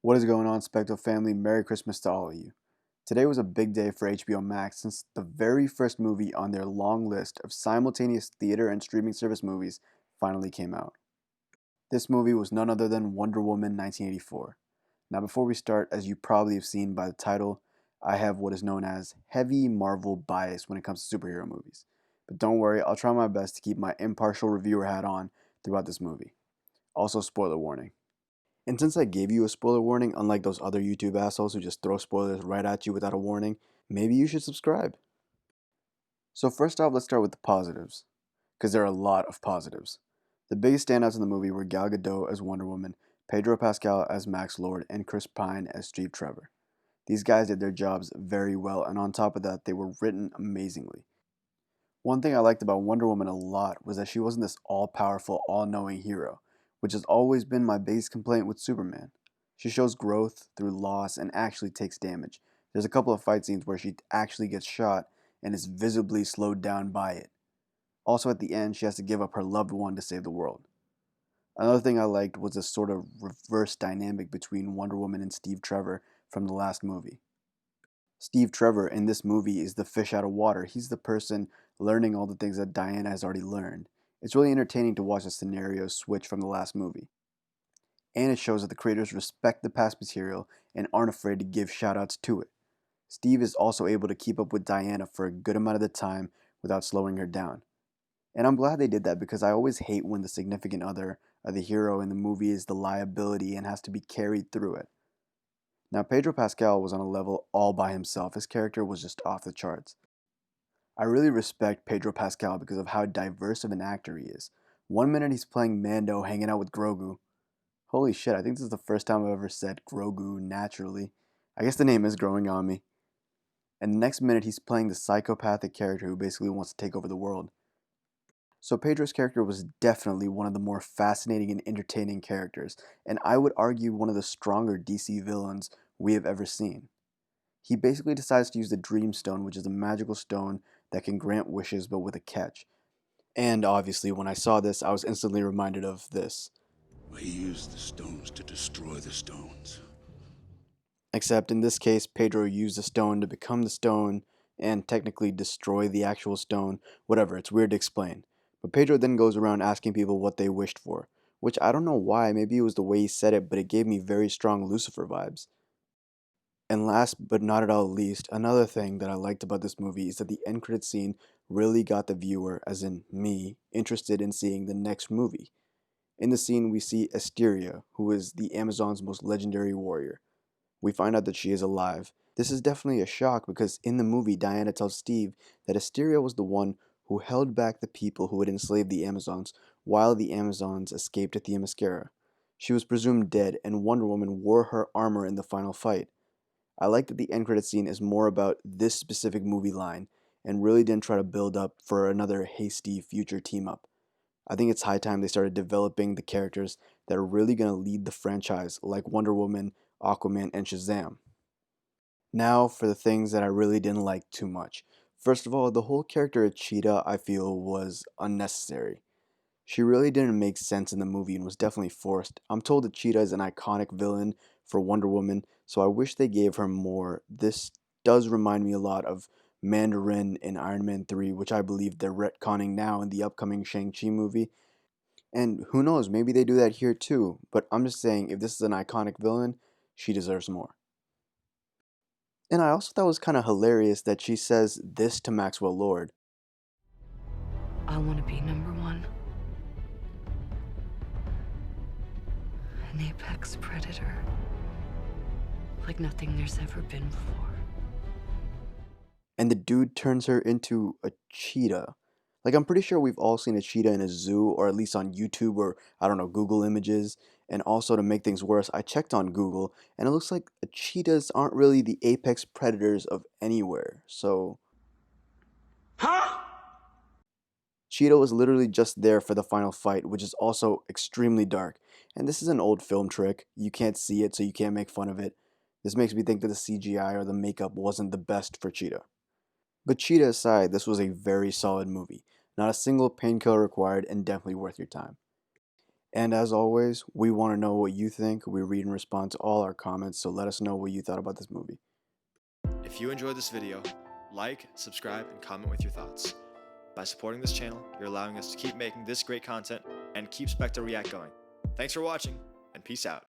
What is going on, Spectral family? Merry Christmas to all of you. Today was a big day for HBO Max since the very first movie on their long list of simultaneous theater and streaming service movies finally came out. This movie was none other than Wonder Woman 1984. Now, before we start, as you probably have seen by the title, I have what is known as heavy Marvel bias when it comes to superhero movies. But don't worry, I'll try my best to keep my impartial reviewer hat on throughout this movie. Also, spoiler warning. And since I gave you a spoiler warning, unlike those other YouTube assholes who just throw spoilers right at you without a warning, maybe you should subscribe. So first off, let's start with the positives, because there are a lot of positives. The biggest standouts in the movie were Gal Gadot as Wonder Woman, Pedro Pascal as Maxwell Lord, and Chris Pine as Steve Trevor. These guys did their jobs very well, and on top of that, they were written amazingly. One thing I liked about Wonder Woman a lot was that she wasn't this all-powerful, all-knowing hero, which has always been my biggest complaint with Superman. She shows growth through loss and actually takes damage. There's a couple of fight scenes where she actually gets shot and is visibly slowed down by it. Also at the end, she has to give up her loved one to save the world. Another thing I liked was this sort of reverse dynamic between Wonder Woman and Steve Trevor from the last movie. Steve Trevor in this movie is the fish out of water. He's the person learning all the things that Diana has already learned. It's really entertaining to watch the scenario switch from the last movie. And it shows that the creators respect the past material and aren't afraid to give shoutouts to it. Steve is also able to keep up with Diana for a good amount of the time without slowing her down. And I'm glad they did that because I always hate when the significant other or the hero in the movie is the liability and has to be carried through it. Now, Pedro Pascal was on a level all by himself. His character was just off the charts. I really respect Pedro Pascal because of how diverse of an actor he is. One minute he's playing Mando hanging out with Grogu. Holy shit, I think this is the first time I've ever said Grogu naturally. I guess the name is growing on me. And the next minute he's playing the psychopathic character who basically wants to take over the world. So Pedro's character was definitely one of the more fascinating and entertaining characters, and I would argue one of the stronger DC villains we have ever seen. He basically decides to use the Dream Stone, which is a magical stone that can grant wishes but with a catch. And obviously, when I saw this, I was instantly reminded of this. He used the stones to destroy the stones. Except in this case, Pedro used the stone to become the stone and technically destroy the actual stone. Whatever, it's weird to explain. But Pedro then goes around asking people what they wished for, which I don't know why, maybe it was the way he said it, but it gave me very strong Lucifer vibes. And last but not at all least, another thing that I liked about this movie is that the end credit scene really got the viewer, as in me, interested in seeing the next movie. In the scene, we see Asteria, who is the Amazon's most legendary warrior. We find out that she is alive. This is definitely a shock because in the movie, Diana tells Steve that Asteria was the one who held back the people who had enslaved the Amazons while the Amazons escaped at Themyscira. She was presumed dead, and Wonder Woman wore her armor in the final fight. I like that the end credit scene is more about this specific movie line and really didn't try to build up for another hasty future team up. I think it's high time they started developing the characters that are really going to lead the franchise, like Wonder Woman, Aquaman, and Shazam. Now for the things that I really didn't like too much. First of all, the whole character of Cheetah I feel was unnecessary. She really didn't make sense in the movie and was definitely forced. I'm told that Cheetah is an iconic villain for Wonder Woman, so I wish they gave her more. This does remind me a lot of Mandarin in Iron Man 3, which I believe they're retconning now in the upcoming Shang-Chi movie. And who knows, maybe they do that here too, but I'm just saying if this is an iconic villain, she deserves more. And I also thought it was kind of hilarious that she says this to Maxwell Lord. I want to be number one. An apex predator. Like nothing there's ever been before. And the dude turns her into a cheetah. Like, I'm pretty sure we've all seen a cheetah in a zoo, or at least on YouTube, or I don't know, Google Images. And also, to make things worse, I checked on Google, and it looks like cheetahs aren't really the apex predators of anywhere. So, Cheetah was literally just there for the final fight, which is also extremely dark. And this is an old film trick. You can't see it, so you can't make fun of it. This makes me think that the CGI or the makeup wasn't the best for Cheetah. But Cheetah aside, this was a very solid movie. Not a single painkiller required and definitely worth your time. And as always, we want to know what you think. We read and respond to all our comments, so let us know what you thought about this movie. If you enjoyed this video, like, subscribe, and comment with your thoughts. By supporting this channel, you're allowing us to keep making this great content and keep Spectre React going. Thanks for watching, and peace out.